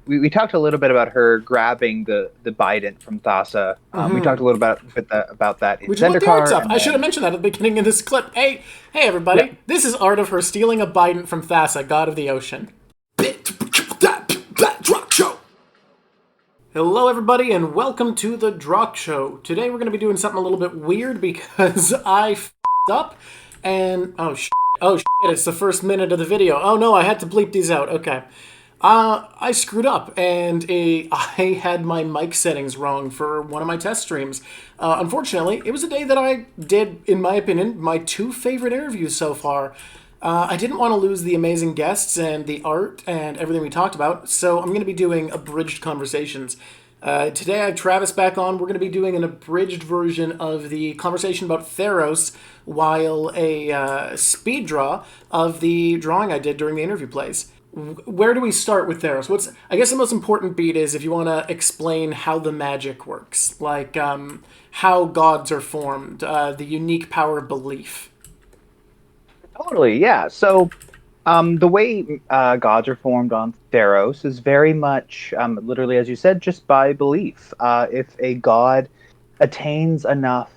we talked a little bit about her grabbing the Bident from Thassa. We talked a little about that in Which is what the art's Zendikar, of. and I should have then mentioned that at the beginning of this clip. Hey, yeah, everybody! This is art of her stealing a bident from Thassa, god of the ocean. Hello, everybody, and welcome to the Drawk Show. Today we're going to be doing something a little bit weird because I f***ed up, and oh shit, it's the first minute of the video. Oh no, I had to bleep these out. Okay. I screwed up, and I had my mic settings wrong for one of my test streams. Unfortunately, it was a day that I did, in my opinion, my two favorite interviews so far. I didn't want to lose the amazing guests and the art and everything we talked about, so I'm going to be doing abridged conversations. Today I have Travis back on. We're going to be doing an abridged version of the conversation about Theros while a speed draw of the drawing I did during the interview plays. Where do we start with Theros? I guess the most important beat is if you want to explain how the magic works, like how gods are formed, the unique power of belief. totally, yeah. So the way gods are formed on Theros is very much, literally, as you said, just by belief. If a god attains enough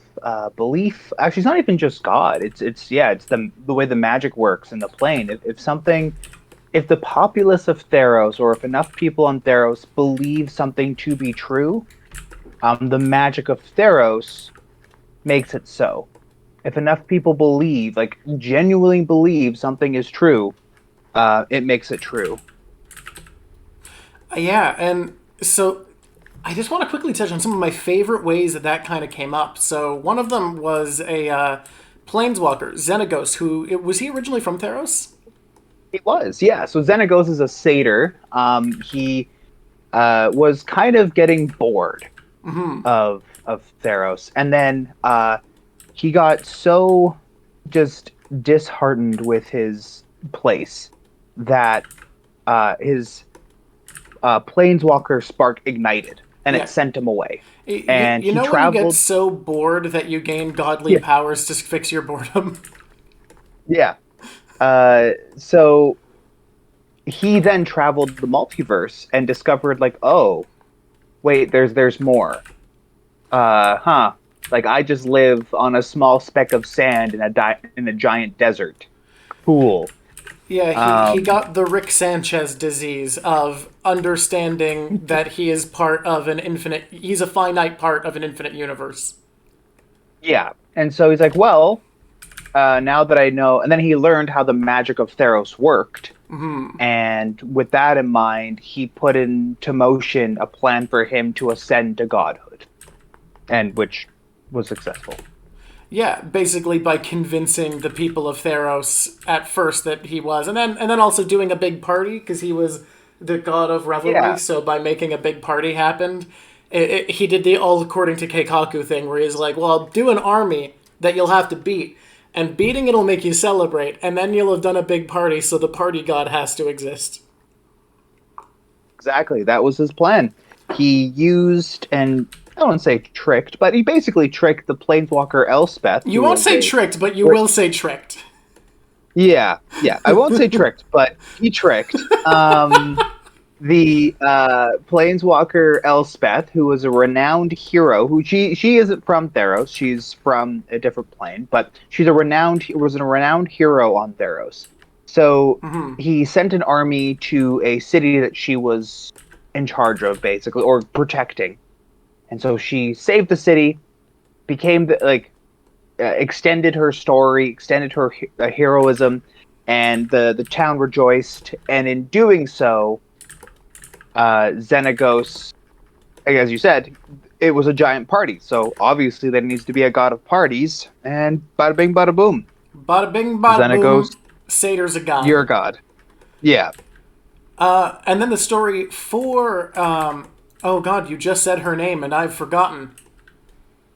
belief, actually, it's not even just God. It's the way the magic works in the plane. If the populace of Theros, or if enough people on Theros believe something to be true, the magic of Theros makes it so. If enough people believe, like genuinely believe something is true, it makes it true. Yeah, and so I just want to quickly touch on some of my favorite ways that kind of came up. So one of them was a planeswalker, Xenagos, was he originally from Theros? It was, yeah. So Xenagos is a satyr. He was kind of getting bored of Theros, and then he got so just disheartened with his place that his Planeswalker Spark ignited, and it Yeah. sent him away. You, And you he know when you get traveled. so bored that you gain godly Yeah, powers to fix your boredom? yeah. So he then traveled the multiverse and discovered, like, oh, wait, there's more. Huh. Like, I just live on a small speck of sand in a giant desert. Cool. Yeah, he Um, got the Rick Sanchez disease of understanding that he is part of he's a finite part of an infinite universe. yeah. And so he's like, well, now that I know, and then he learned how the magic of Theros worked. And with that in mind, he put into motion a plan for him to ascend to godhood, and which was successful. Yeah, basically by convincing the people of Theros at first that he was, and then also doing a big party because he was the god of revelry. Yeah, So by making a big party happen, he did the all according to Keikaku thing where he's like, "Well, I'll do an army that you'll have to beat, and beating it'll make you celebrate, and then you'll have done a big party. So the party god has to exist." exactly. That was his plan. He used, and I don't want to say tricked, but he basically tricked the planeswalker Elspeth, You who won't was say a tricked, but you will say tricked. yeah, yeah. I won't say tricked, but he tricked. The planeswalker Elspeth, who was a renowned hero, who she isn't from Theros, she's from a different plane, but was a renowned hero on Theros. So he sent an army to a city that she was in charge of, basically, or protecting. And so she saved the city, became extended her story, extended her heroism, and the town rejoiced. And in doing so, Xenagos, as you said, it was a giant party. So obviously there needs to be a god of parties, and bada bing, bada boom. Bada bing, bada boom. Xenagos, Satyr's a god. you're a god. Yeah, And then the story for oh god, you just said her name and I've forgotten.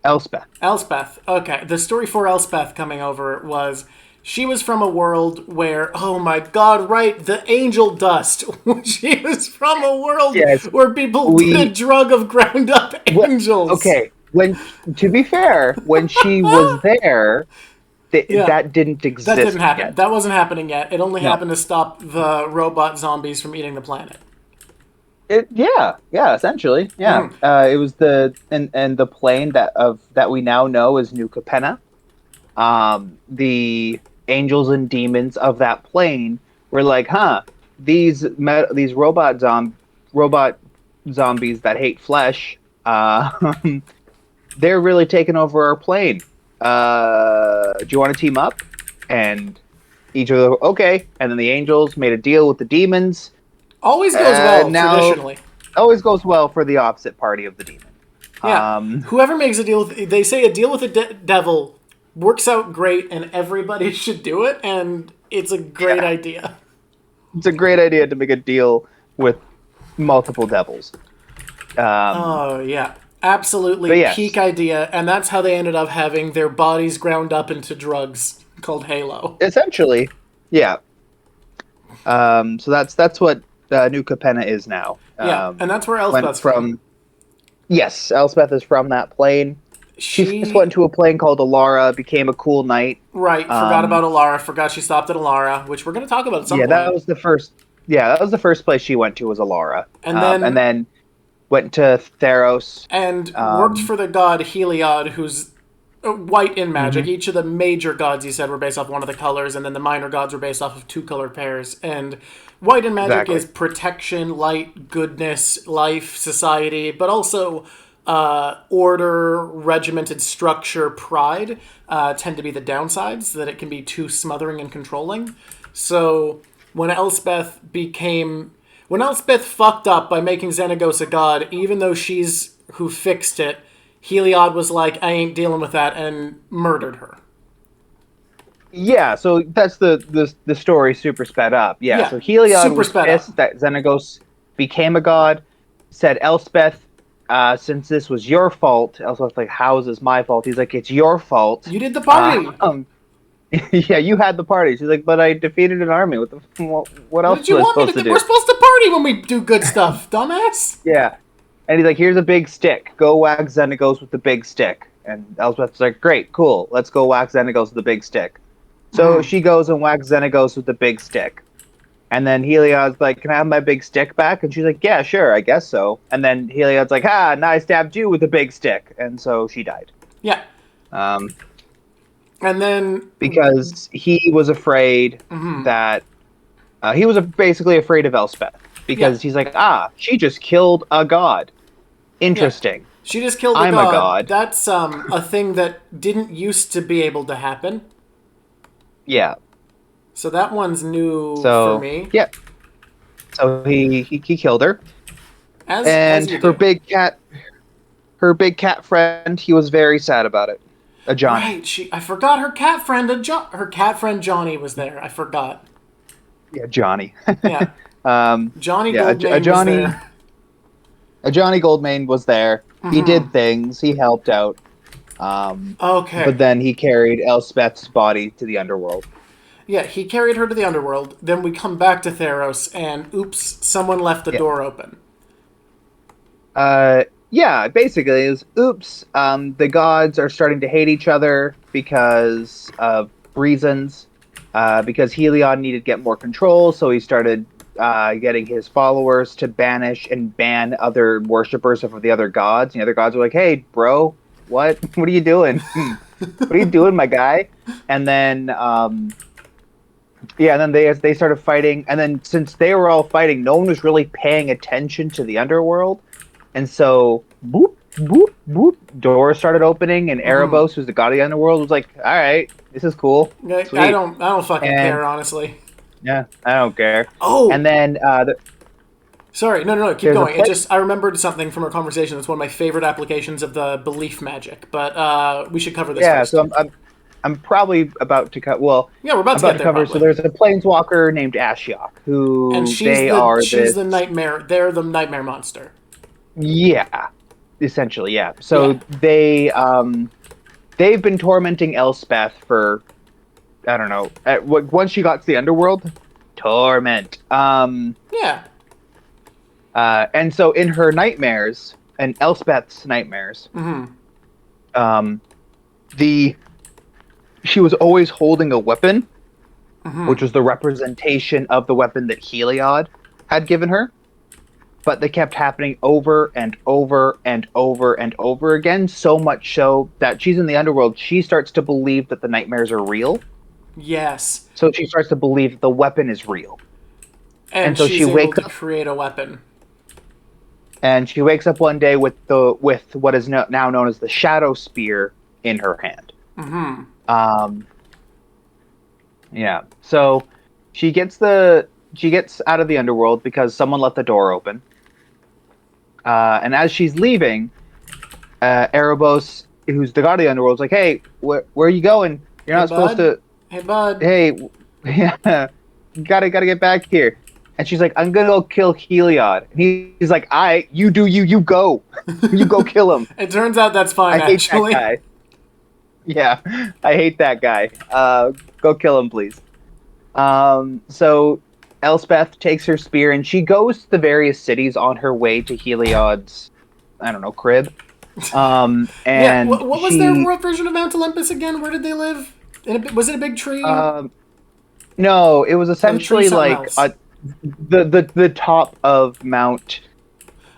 Elspeth. Elspeth. Okay, the story for Elspeth coming over was she was from a world where, oh my god, right, the angel dust. She was from a world Yes, where people did a we. drug of ground up angels. Okay, when to be fair, when she was there, Yeah, that didn't that didn't exist happen. yet. That wasn't happening yet. It only No, happened to stop the robot zombies from eating the planet. Yeah, essentially, yeah. Mm. It was and the plane that we now know as New Capenna. The angels and demons of that plane were like, huh, these robot zombies that hate flesh, they're really taking over our plane. Do you want to team up? And each of them, okay. And then the angels made a deal with the demons. Always goes well Now traditionally. always goes well for the opposite party of the demon. Yeah. Um, Whoever makes a deal with, they say a deal with the devil works out great and everybody should do it, and it's a great yeah, idea. it's a great idea to make a deal with multiple devils. Um, Oh, yeah. but Absolutely peak yes, idea, and that's how they ended up having their bodies ground up into drugs called Halo. essentially, yeah. So that's what New Capenna is now. Yeah, and that's where Went Elspeth's from. from Yes, Elspeth is from that plane. She first She, went to a plane called Alara, became a cool knight. right, forgot Um, about Alara, forgot she stopped at Alara, which we're going to talk about at some yeah, that point. was the first. Yeah, that was the first place she went to was Alara, And and then then went to Theros. and worked Um, for the god Heliod, who's white in magic. mhm, Each of the major gods, you said, were based off one of the colors, and then the minor gods were based off of two color pairs. And white in magic exactly. is protection, light, goodness, life, society, but also order, regimented structure, pride tend to be the downsides, that it can be too smothering and controlling. So when Elspeth became. When Elspeth fucked up by making Xenagos a god, even though she's who fixed it, Heliod was like, I ain't dealing with that, and murdered her. Yeah, so that's the story super sped up. Yeah, Yeah, so Heliod super was sped up. pissed that Xenagos became a god. Said Elspeth, since this was your fault, Elspeth's like, how is this my fault? He's like, it's your fault. You did the party. Um, yeah, you had the party. She's like, but I defeated an army. What What else did you was I want me to supposed to do? We're do? supposed to party when we do good stuff, dumbass. Yeah, and he's like, here's a big stick. Go whack Xenagos with the big stick. And Elspeth's like, great, cool. Let's go whack Xenagos with the big stick. So she goes and whacks Xenagos with the big stick. And then Heliod's like, can I have my big stick back? And she's like, yeah, sure, I guess so. And then Heliod's like, now I stabbed you with a big stick. And so she died. Yeah. Um, And then, because he was afraid that he was basically afraid of Elspeth yeah, because he's like, she just killed a god. yeah. Interesting. She just killed a I'm a god. god. That's a thing that didn't used to be able to happen. Yeah. So that one's new for So me. yeah. So he killed her, As and you do. her big cat friend. He was very sad about it. A Johnny. Right, I forgot her cat friend. Her cat friend Johnny was there. I forgot. Yeah, Johnny. Yeah, Johnny Yeah, Goldmane was there. a Johnny Goldmane was there. He did things. He helped out. Okay. But then he carried Elspeth's body to the underworld. Yeah, he carried her to the underworld. Then we come back to Theros, and oops, someone left the Yeah. door open. Yeah, basically, it was oops. The gods are starting to hate each other because of reasons. Because Heliod needed to get more control, so he started getting his followers to banish and ban other worshippers of the other gods. And the other gods were like, "Hey, bro, what? What are you doing? What are you doing, my guy?" And then, yeah, and then they started fighting. And then, since they were all fighting, no one was really paying attention to the underworld. And so, boop, boop, boop, doors started opening, and Erebos, who's the god of the underworld, was like, "All right, this is cool, sweet." I don't fucking And care, honestly. yeah, I don't care. Oh, And then sorry, no, keep there's a going. It place. just I remembered something from our conversation. It's one of my favorite applications of the belief magic. But we should cover this Yeah, first. so I'm probably about to cut. Well, Yeah, we're about I'm to about get to there cover. So probably. there's a planeswalker named Ashiok, And who they are she's this. the nightmare. They're the nightmare monster. Yeah, essentially, yeah. Yeah. So they've been tormenting Elspeth for, I don't know. Once she got to the underworld, torment. Yeah. And so in her nightmares, and Elspeth's nightmares, she was always holding a weapon, which was the representation of the weapon that Heliod had given her. but they kept happening over and over and over and over again, so much so that she's in the underworld. She starts to believe that the nightmares are real. Yes. So she starts to believe that the weapon is real. And And so she she's able wakes to up create a weapon. and she wakes up one day with what is now known as the shadow spear in her hand. Mm-hmm. Yeah. So she gets out of the underworld because someone left the door open. And as she's leaving, Erebos, who's the god of the underworld, is like, "Hey, where are you going? You're Hey, not supposed bud. to. Hey, bud. Hey, yeah, gotta get back here." And she's like, "I'm gonna go kill Heliod." And he's like, you do you go, you go kill him. It turns out that's I fine, hate that actually. guy. Yeah, I hate that guy. Go kill him, please. So Elspeth takes her spear and she goes to the various cities on her way to Heliod's, I don't know, crib. Yeah, And what was their version of Mount Olympus again? Where did they live? Was it a big tree? um, no, it was Oh, the tree essentially something like else. the top of Mount.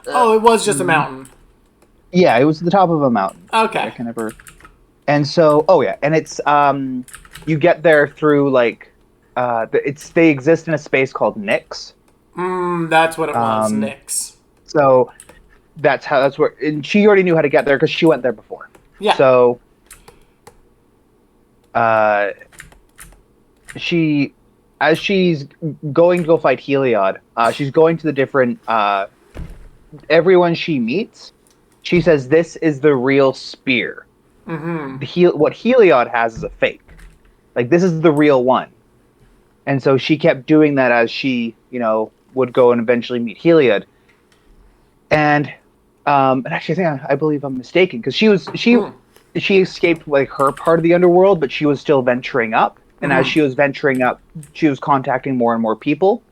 Oh, it was just a mountain. Yeah, it was the top of a mountain. I Okay. can never. And so, oh yeah, and it's you get there through like they exist in a space called Nyx. That's what it was, Um, Nyx. so that's where, and she already knew how to get there because she went there before. Yeah. So, uh, she, as she's going to go fight Heliod, she's going to the different everyone she meets. She says this is the real spear. What Heliod has is a fake. Like this is the real one. And so she kept doing that as she, would go and eventually meet Heliod. And actually, I believe I'm mistaken because she escaped like her part of the underworld, but she was still venturing up. And as she was venturing up, she was contacting more and more people.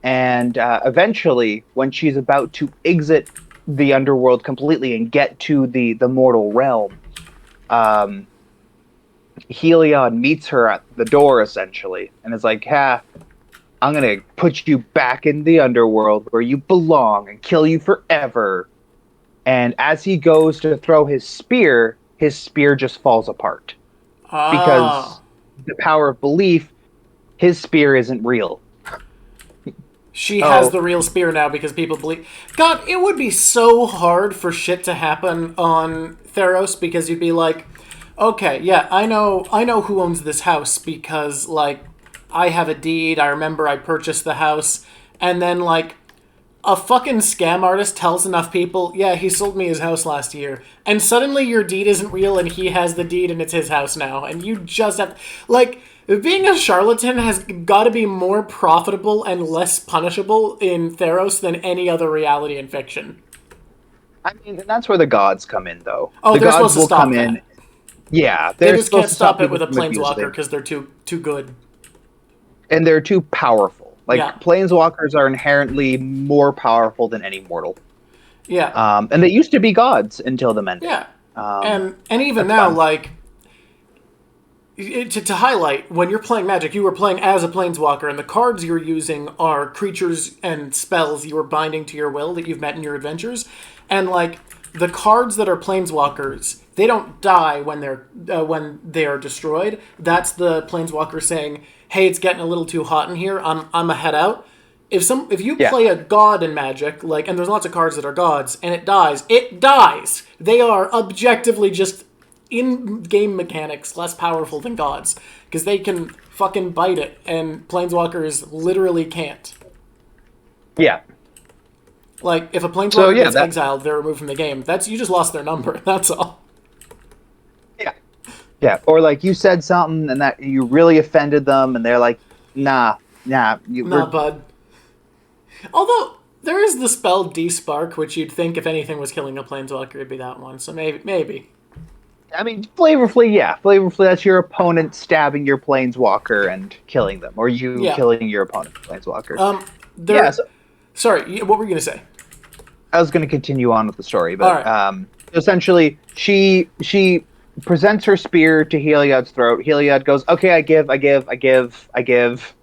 And eventually, when she's about to exit the underworld completely and get to the mortal realm, um, Heliod meets her at the door essentially, and is like, "Ha, I'm gonna put you back in the underworld where you belong and kill you forever." And as he goes to throw his spear just falls apart Ah. because the power of belief, his spear isn't real. She has Oh, the real spear now because people believe. God, it would be so hard for shit to happen on Theros because you'd be like, okay, yeah, I know who owns this house because like I have a deed. I remember I purchased the house, and then like a fucking scam artist tells enough people, yeah, he sold me his house last year, and suddenly your deed isn't real and he has the deed and it's his house now, and you just have like being a charlatan has got to be more profitable and less punishable in Theros than any other reality in fiction. I mean, and that's where the gods come in, though. Oh, The they're gods supposed to will come stop in. that. Yeah, They they're just supposed can't to stop stop it with people a from planeswalker abusing, because they're too good. and they're too powerful. Like Yeah, planeswalkers are inherently more powerful than any mortal. yeah, And they used to be gods until the mending. yeah. Um, And even that's now, fun. like to highlight, when you're playing Magic, you are playing as a planeswalker, and the cards you're using are creatures and spells you are binding to your will that you've met in your adventures. And like the cards that are planeswalkers, they don't die when they are destroyed. That's the planeswalker saying, "Hey, it's getting a little too hot in here. I'm a head out." If you Yeah, play a god in Magic, like, and there's lots of cards that are gods, and it dies, it dies. They are objectively just in-game mechanics less powerful than gods because they can fucking bite it, and planeswalkers literally can't. yeah. Like, if a So planeswalker yeah, gets that exiled, they're removed from the game. That's you just lost their number. That's all. yeah, yeah. Or like you said something and that you really offended them, and they're like, "Nah, nah, Nah, we're." bud. Although there is the spell Despark, which you'd think if anything was killing a planeswalker, it'd be that one. So maybe. I mean, flavorfully, yeah, flavorfully. That's your opponent stabbing your planeswalker and killing them, or you Yeah. killing your opponent's planeswalker. Yeah, There. so Sorry, what were you gonna say? I was going to continue on with the story, All but right. essentially, she presents her spear to Heliod's throat. Heliod goes, "Okay, I give, I give, I give, I give.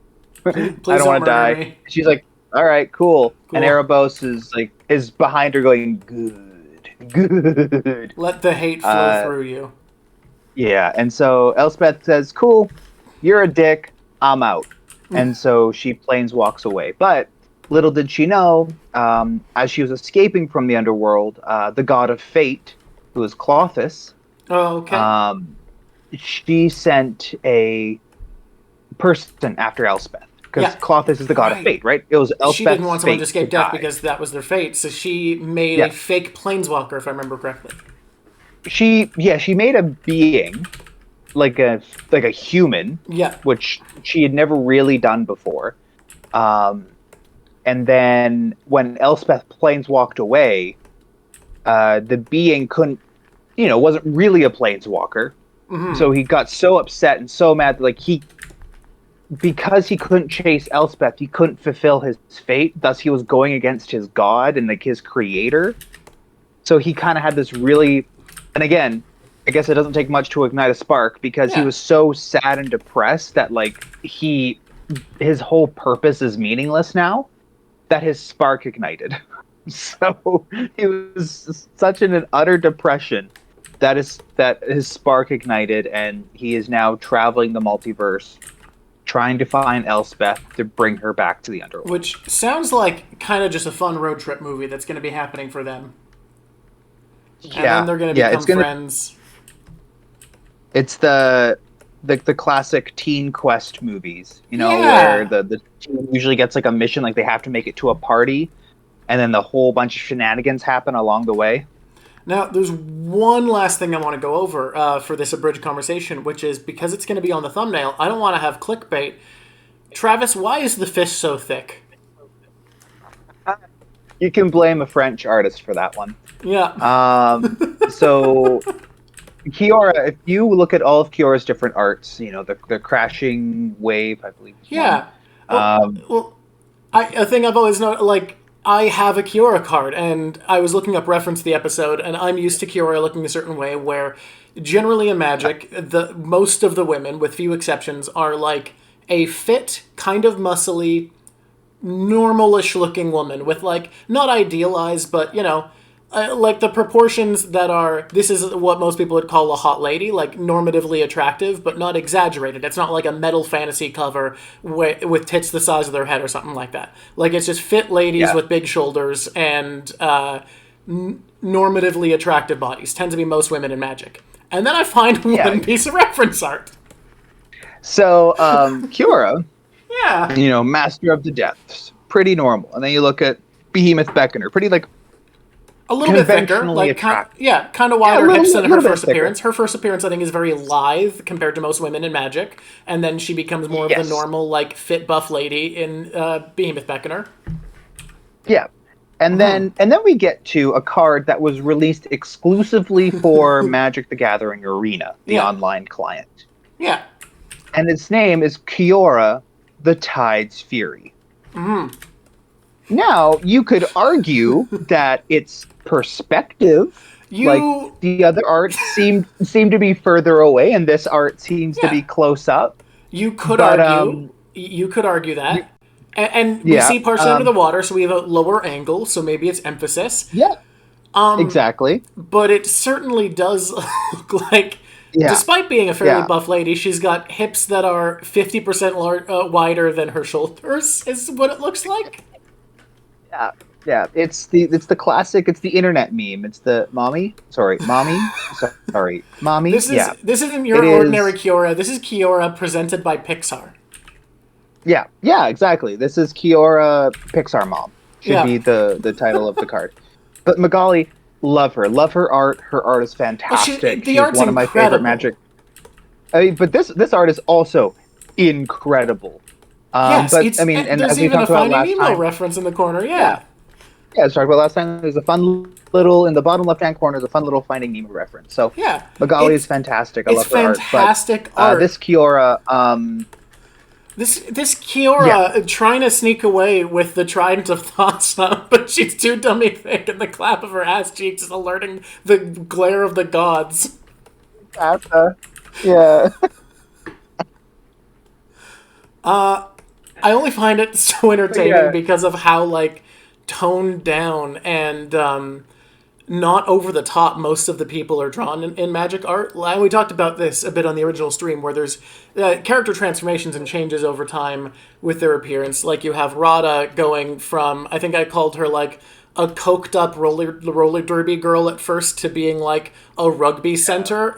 Please, I please don't don't want to murder die." me. She's like, All right, cool. And Cool. Erebos is behind her going, good, good. Let the hate flow Uh, through you. yeah. And so Elspeth says, cool, you're a dick. I'm out. And so she planes walks away. But little did she know, as she was escaping from the underworld, the god of fate, who is Clothis, Oh, okay. um, she sent a person after Elspeth. Because Yeah. Clothis is the god of Right. fate, right? It was She didn't Elspeth's want someone to fate to escape death die. because that was their fate, so she made a Yeah. fake planeswalker, if I remember correctly. She made a being like a human, Yeah. which she had never really done before. Um, and then when Elspeth planes walked away, the being couldn't, wasn't really a planeswalker. So he got so upset and so mad that because he couldn't chase Elspeth, he couldn't fulfill his fate. Thus, he was going against his god and his creator. So he kind of had this really, and again, I guess it doesn't take much to ignite a spark because he Yeah. was so sad and depressed that his whole purpose is meaningless now that his spark ignited. So he was such in an utter depression that his spark ignited, and he is now traveling the multiverse, trying to find Elspeth to bring her back to the underworld. Which sounds like kind of just a fun road trip movie that's going to be happening for them. And then Yeah, they're going to yeah, become friends. it's the classic teen quest movies, where Yeah. the teen usually gets like a mission, like they have to make it to a party, and then the whole bunch of shenanigans happen along the way. Now, there's one last thing I want to go over for this abridged conversation, which is because it's going to be on the thumbnail, I don't want to have clickbait. Travis, why is the fish so thick? You can blame a French artist for that one. Yeah. So Kiora, if you look at all of Kiora's different arts, the crashing wave, I believe is one. Yeah. Well, Um, well, a thing I've always known, like, I have a Kiora card, and I was looking up reference to the episode, and I'm used to Kiora looking a certain way, where generally in Magic, the most of the women, with few exceptions, are like a fit, kind of muscly, normalish looking woman with like not idealized, but like the proportions that are. This is what most people would call a hot lady, like normatively attractive, but not exaggerated. It's not like a metal fantasy cover with tits the size of their head or something like that. Like it's just fit ladies yeah, with big shoulders and normatively attractive bodies. Tend to be most women in Magic. And then I find yeah. one piece of reference art. So Kiora, Yeah. Master of the Depths, pretty normal. And then you look at Behemoth Beckoner, pretty like A little bit thicker, conventionally like attractive. kind of Yeah, wider hips than her little bit first thicker. appearance. Her first appearance, I think, is very lithe compared to most women in Magic, and then she becomes more of the Yes. normal, like fit buff lady in Behemoth Beckoner. Yeah. And then we get to a card that was released exclusively for Magic the Gathering Arena, the Yeah, online client. yeah, And its name is Kiora the Tide's Fury. Now, you could argue that it's perspective. Like you, the other art seemed to be further away, and this art seems to yeah, be close up. you could But argue, you could argue you, that, and we yeah, see partially under the water, so we have a lower angle, so maybe it's emphasis, yeah, exactly. but it certainly does look like. Yeah, Despite being a fairly yeah, buff lady, she's got hips that are 50% wider than her shoulders, is what it looks like. yeah, yeah. It's the classic. It's the internet meme. It's the mommy. Yeah, This isn't it your ordinary is. Kiora. This is Kiora presented by Pixar. Yeah, yeah, exactly. This is Kiora Pixar Mom. Should Yeah. be the title of the card. But Magali, love her. Love her art. Her art is Well, fantastic. the She's art's one of my favorite incredible. Magic. But this art is also incredible. Yes, But I mean, and there's as we even a talked about Finding last Nemo time, reference in the corner. yeah, Yeah. yeah, as we talked about last time, there's a fun little in the bottom left-hand corner. There's a fun little Finding Nemo reference. So Yeah. Magali is It's fantastic. I it's love her art. But fantastic art. this Kiora, This yeah, Kiora trying to sneak away with the Trident of Thassa, but she's too dummy thick, and the clap of her ass cheeks is alerting the glare of the gods. that's, yeah. I only find it so But entertaining yeah, because of how like toned down and not over the top most of the people are drawn in Magic art. And we talked about this a bit on the original stream, where there's character transformations and changes over time with their appearance. Like you have Rada going from, I think I called her like a coked up roller derby girl at first, to being like a rugby center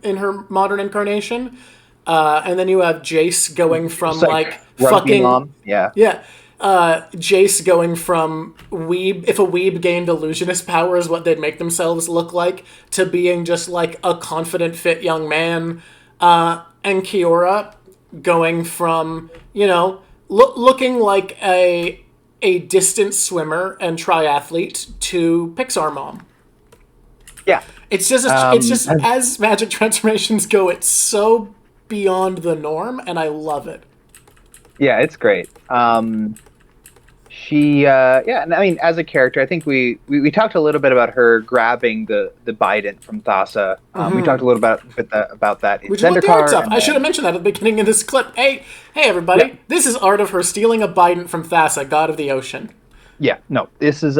in her modern incarnation. And then you have Jace going just from like like rugby fucking, mom. Yeah. yeah. Jace going from weeb, if a weeb gained illusionist powers, what they'd make themselves look like, to being just like a confident, fit young man. And Kiora going from, looking like a distant swimmer and triathlete to Pixar mom. Yeah. It's just as magic transformations go, it's so beyond the norm, and I love it. Yeah, it's great. Yeah, and I mean, as a character, I think we talked a little bit about her grabbing the Bident from Thassa. We talked a little about that in Which is what the art's Zendikar, of. and I should have then mentioned that at the beginning of this clip. Hey, yeah, everybody! This is art of her stealing a Bident from Thassa, god of the ocean. yeah, no, this is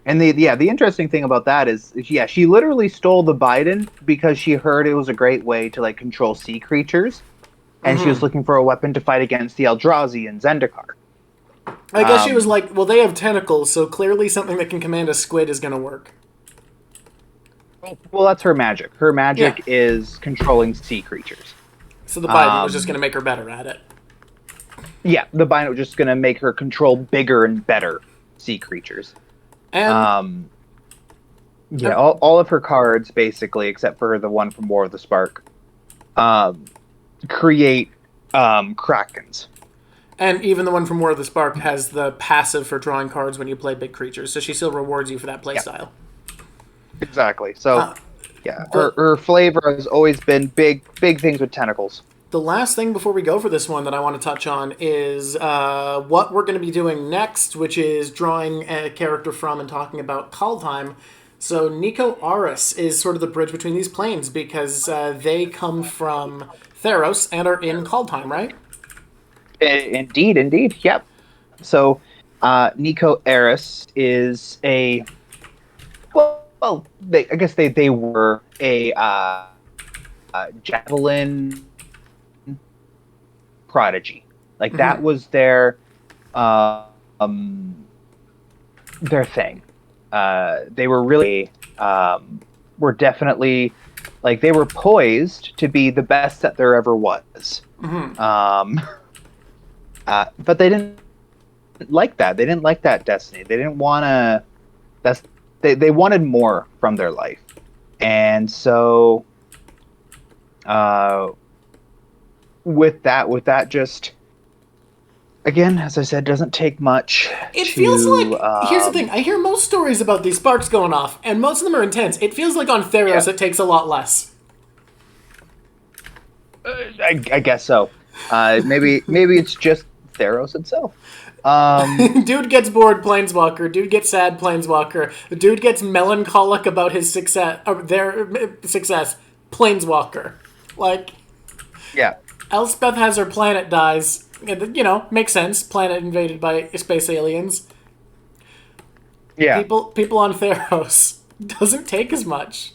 and the interesting thing about that is yeah, she literally stole the Bident because she heard it was a great way to like control sea creatures, and she was looking for a weapon to fight against the Eldrazi in Zendikar. I guess she was like, well, they have tentacles, so clearly something that can command a squid is going to work. Well, that's her magic. Her Yeah. magic is controlling sea creatures. So the Bident was just going to make her better at it. Yeah, the Bident was just going to make her control bigger and better sea creatures. And Yeah, all of her cards, basically, except for the one from War of the Spark, create Krakens. and even the one from War of the Spark has the passive for drawing cards when you play big creatures, so she still rewards you for that playstyle. Exactly. So, yeah, the- her flavor has always been big things with tentacles. The last thing before we go for this one that I want to touch on is what we're going to be doing next, which is drawing a character from and talking about Kaldheim. So Nico Aris is sort of the bridge between these planes because they come from Theros and are in Kaldheim, right? Indeed. Yep. So, Nico Eris is a I guess they were a javelin prodigy. Like that was their thing. They were really were definitely like they were poised to be the best that there ever was. But they didn't like that. They didn't like that destiny. They didn't want to. They wanted more from their life, and so with that, just again, as I said, doesn't take much. It feels like, here's the thing, I hear most stories about these sparks going off, and most of them are intense. It feels like on Theros it takes a lot less. I guess so. Maybe it's just Theros itself. Dude gets bored, Planeswalker. Dude gets sad, Planeswalker. The dude gets melancholic about his success, or their success, Planeswalker. Like, Yeah. Elspeth has her planet dies. Makes sense. Planet invaded by space aliens. Yeah. People on Theros doesn't take as much.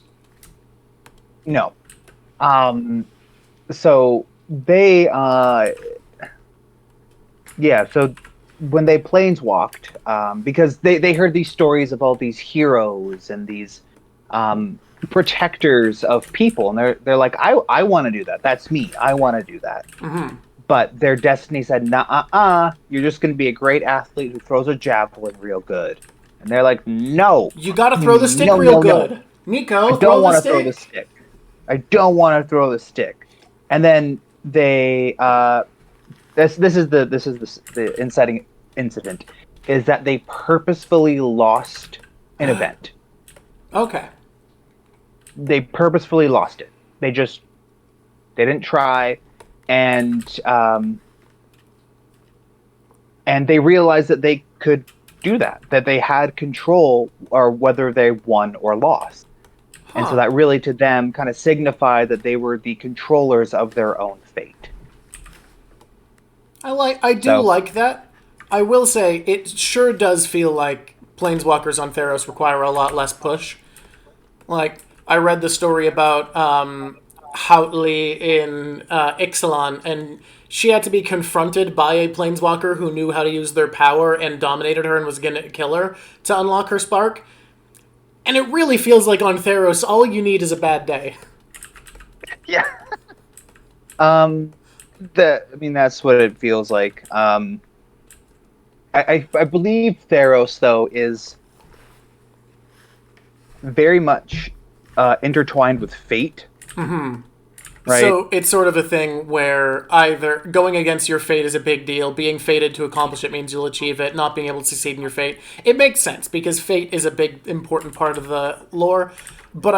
No. So they so when they planeswalked, because they heard these stories of all these heroes and these protectors of people, and they're like, I want to do that. That's me. I want to do that. But their destiny said, nah, you're just going to be a great athlete who throws a javelin real good. And they're like, no. You gotta throw the stick real good. Nico, I don't want to throw the stick. I don't want to throw the stick. And then they this is the inciting incident is that they purposefully lost an event. Okay. They purposefully lost it. They didn't try, and they realized that they could do that they had control or whether they won or lost. And so that really, to them, kind of signified that they were the controllers of their own fate. I do So like that. I will say it sure does feel like planeswalkers on Theros require a lot less push. Like I read the story about Houtley in Ixalan, and she had to be confronted by a planeswalker who knew how to use their power and dominated her and was going to kill her to unlock her spark. And it really feels like on Theros, all you need is a bad day. yeah, um, I mean that's what it feels like. I believe Theros though is very much intertwined with fate. Right? So it's sort of a thing where either going against your fate is a big deal, being fated to accomplish it means you'll achieve it, not being able to succeed in your fate. It makes sense because fate is a big, important part of the lore. But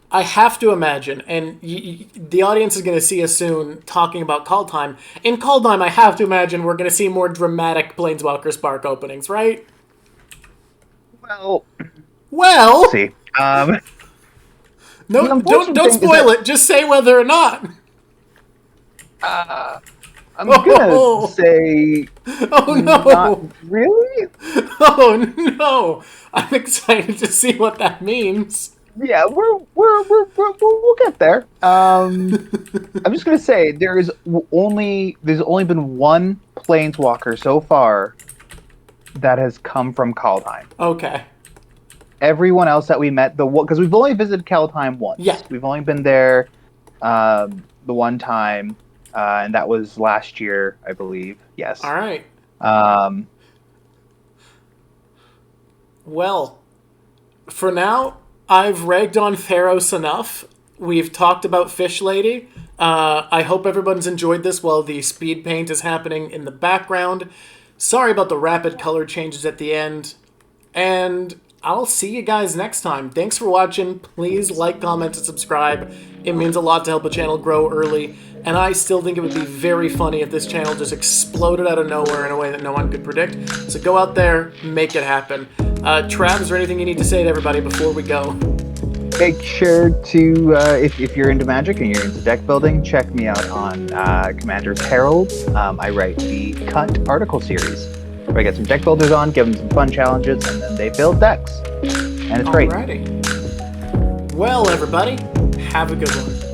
I have to imagine, and the audience is going to see us soon talking about Kaldheim. In Kaldheim, I have to imagine we're going to see more dramatic Planeswalker Spark openings, right? Well, Well, see. no, The unfortunate don't thing is spoil that- it. Just say whether or not. I'm Oh. gonna say Oh not no! really. Oh no! I'm excited to see what that means. Yeah, we'll get there. I'm just gonna say there's only been one planeswalker so far that has come from Kaldheim. Okay. Everyone else that we met, because we've only visited Kaldheim once. Yeah. We've only been there the one time, and that was last year, I believe. Yes. All right. Um, Well, for now, I've ragged on Theros enough. We've talked about Fish Lady. I hope everyone's enjoyed this while the speed paint is happening in the background. Sorry about the rapid color changes at the end. And I'll see you guys next time. Thanks for watching. Please like, comment, and subscribe. It means a lot to help a channel grow early. And I still think it would be very funny if this channel just exploded out of nowhere in a way that no one could predict. So go out there, make it happen. Trav, is there anything you need to say to everybody before we go? Make sure to, if you're into Magic and you're into deck building, check me out on Commander's Herald. I write the Cut article series, where I get some deck builders on, give them some fun challenges, and then they build decks. And it's great. Alrighty. Well, everybody, have a good one.